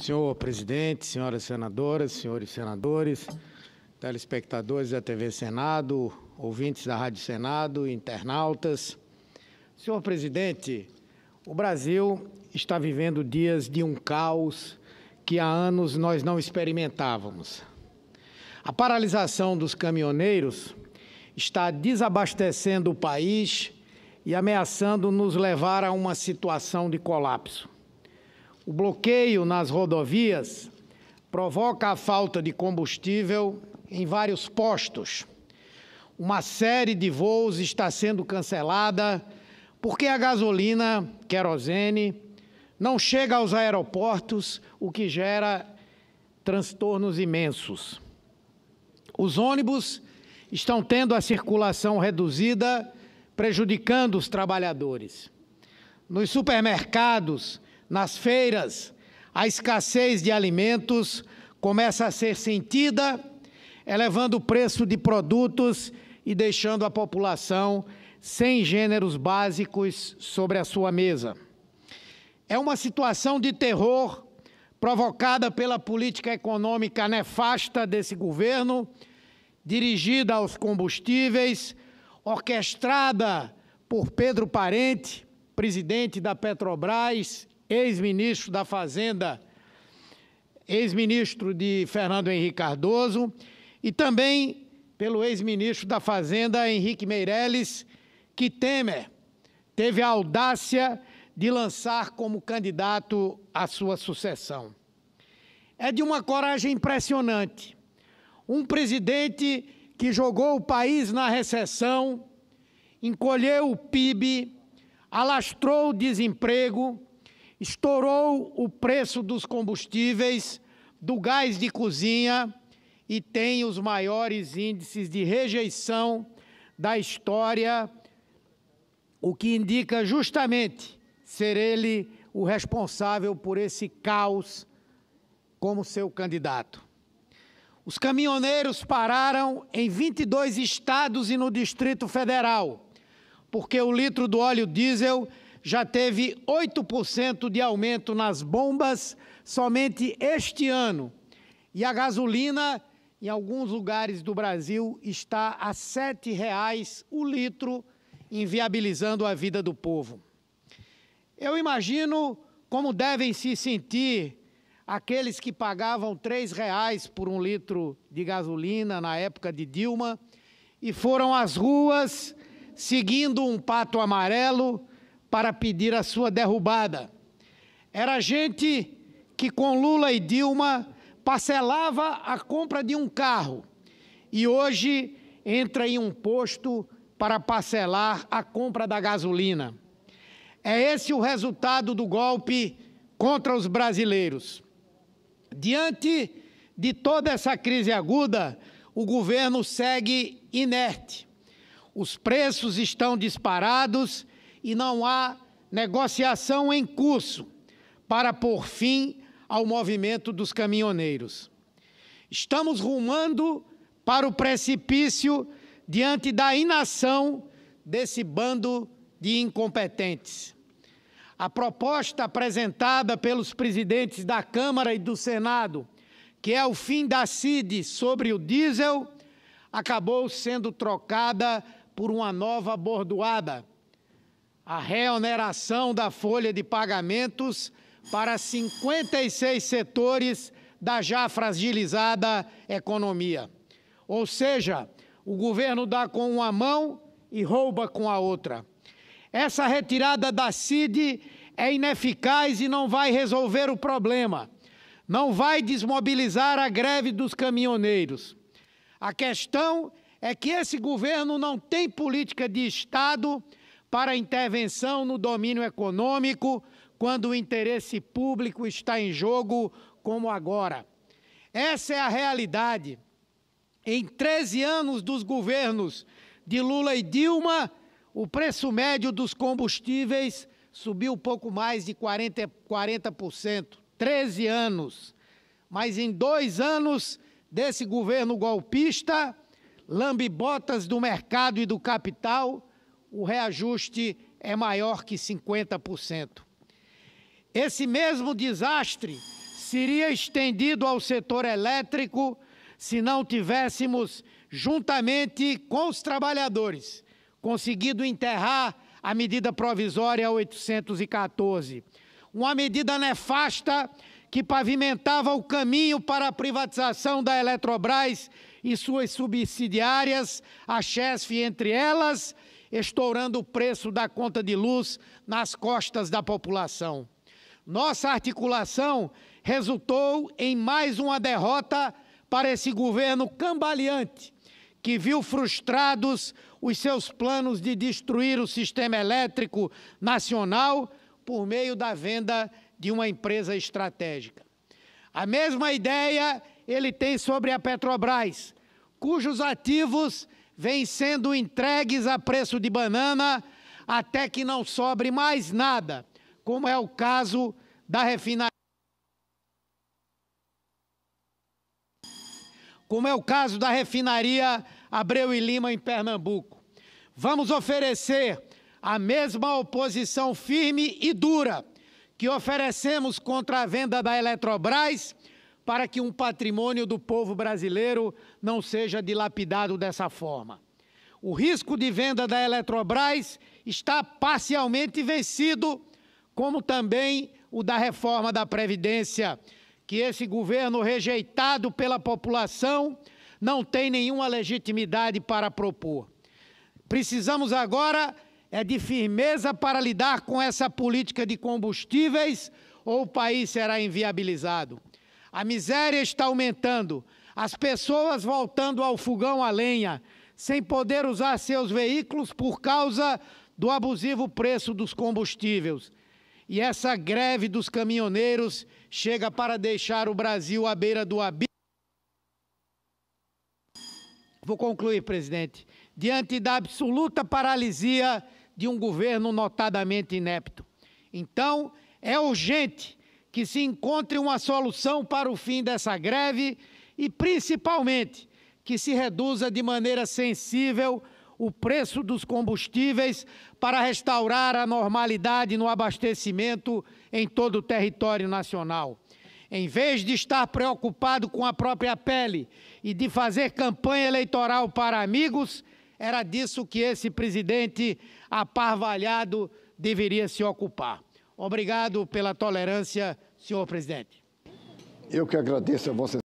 Senhor presidente, senhoras senadoras, senhores senadores, telespectadores da TV Senado, ouvintes da Rádio Senado, internautas. Senhor presidente, o Brasil está vivendo dias de um caos que há anos nós não experimentávamos. A paralisação dos caminhoneiros está desabastecendo o país e ameaçando nos levar a uma situação de colapso. O bloqueio nas rodovias provoca a falta de combustível em vários postos. Uma série de voos está sendo cancelada porque a gasolina, querosene, não chega aos aeroportos, o que gera transtornos imensos. Os ônibus estão tendo a circulação reduzida, prejudicando os trabalhadores. Nos supermercados, nas feiras, a escassez de alimentos começa a ser sentida, elevando o preço de produtos e deixando a população sem gêneros básicos sobre a sua mesa. É uma situação de terror provocada pela política econômica nefasta desse governo, dirigida aos combustíveis, orquestrada por Pedro Parente, presidente da Petrobras, ex-ministro da Fazenda, ex-ministro de Fernando Henrique Cardoso, e também pelo ex-ministro da Fazenda, Henrique Meirelles, que Temer teve a audácia de lançar como candidato à sua sucessão. É de uma coragem impressionante. Um presidente que jogou o país na recessão, encolheu o PIB, alastrou o desemprego, estourou o preço dos combustíveis, do gás de cozinha e tem os maiores índices de rejeição da história, o que indica justamente ser ele o responsável por esse caos como seu candidato. Os caminhoneiros pararam em 22 estados e no Distrito Federal, porque o litro do óleo diesel já teve 8% de aumento nas bombas somente este ano. E a gasolina, em alguns lugares do Brasil, está a R$ 7,00 o litro, inviabilizando a vida do povo. Eu imagino como devem se sentir aqueles que pagavam R$ 3,00 por um litro de gasolina na época de Dilma e foram às ruas seguindo um pato amarelo para pedir a sua derrubada. Era gente que com Lula e Dilma parcelava a compra de um carro e hoje entra em um posto para parcelar a compra da gasolina. É esse o resultado do golpe contra os brasileiros. Diante de toda essa crise aguda, o governo segue inerte. Os preços estão disparados e não há negociação em curso para pôr fim ao movimento dos caminhoneiros. Estamos rumando para o precipício diante da inação desse bando de incompetentes. A proposta apresentada pelos presidentes da Câmara e do Senado, que é o fim da CID sobre o diesel, acabou sendo trocada por uma nova bordoada: a reoneração da folha de pagamentos para 56 setores da já fragilizada economia. Ou seja, o governo dá com uma mão e rouba com a outra. Essa retirada da CID é ineficaz e não vai resolver o problema. Não vai desmobilizar a greve dos caminhoneiros. A questão é que esse governo não tem política de Estado para intervenção no domínio econômico quando o interesse público está em jogo, como agora. Essa é a realidade. Em 13 anos dos governos de Lula e Dilma, o preço médio dos combustíveis subiu pouco mais de 40%. 13 anos. Mas em 2 anos desse governo golpista, lambe-botas do mercado e do capital, o reajuste é maior que 50%. Esse mesmo desastre seria estendido ao setor elétrico se não tivéssemos, juntamente com os trabalhadores, conseguido enterrar a medida provisória 814, uma medida nefasta que pavimentava o caminho para a privatização da Eletrobras e suas subsidiárias, a Chesf entre elas, estourando o preço da conta de luz nas costas da população. Nossa articulação resultou em mais uma derrota para esse governo cambaleante, que viu frustrados os seus planos de destruir o sistema elétrico nacional por meio da venda de uma empresa estratégica. A mesma ideia ele tem sobre a Petrobras, cujos ativos vêm sendo entregues a preço de banana até que não sobre mais nada, como é o caso da refinaria. Como é o caso da refinaria Abreu e Lima, em Pernambuco. Vamos oferecer a mesma oposição firme e dura que oferecemos contra a venda da Eletrobras, para que um patrimônio do povo brasileiro não seja dilapidado dessa forma. O risco de venda da Eletrobras está parcialmente vencido, como também o da reforma da Previdência, que esse governo, rejeitado pela população, não tem nenhuma legitimidade para propor. Precisamos agora de firmeza para lidar com essa política de combustíveis, ou o país será inviabilizado. A miséria está aumentando, as pessoas voltando ao fogão a lenha, sem poder usar seus veículos por causa do abusivo preço dos combustíveis. E essa greve dos caminhoneiros chega para deixar o Brasil à beira do abismo. Vou concluir, presidente. Diante da absoluta paralisia de um governo notadamente inepto. Então, é urgente que se encontre uma solução para o fim dessa greve e, principalmente, que se reduza de maneira sensível o preço dos combustíveis para restaurar a normalidade no abastecimento em todo o território nacional. Em vez de estar preocupado com a própria pele e de fazer campanha eleitoral para amigos, era disso que esse presidente aparvalhado deveria se ocupar. Obrigado pela tolerância, senhor presidente. Eu que agradeço a Vossa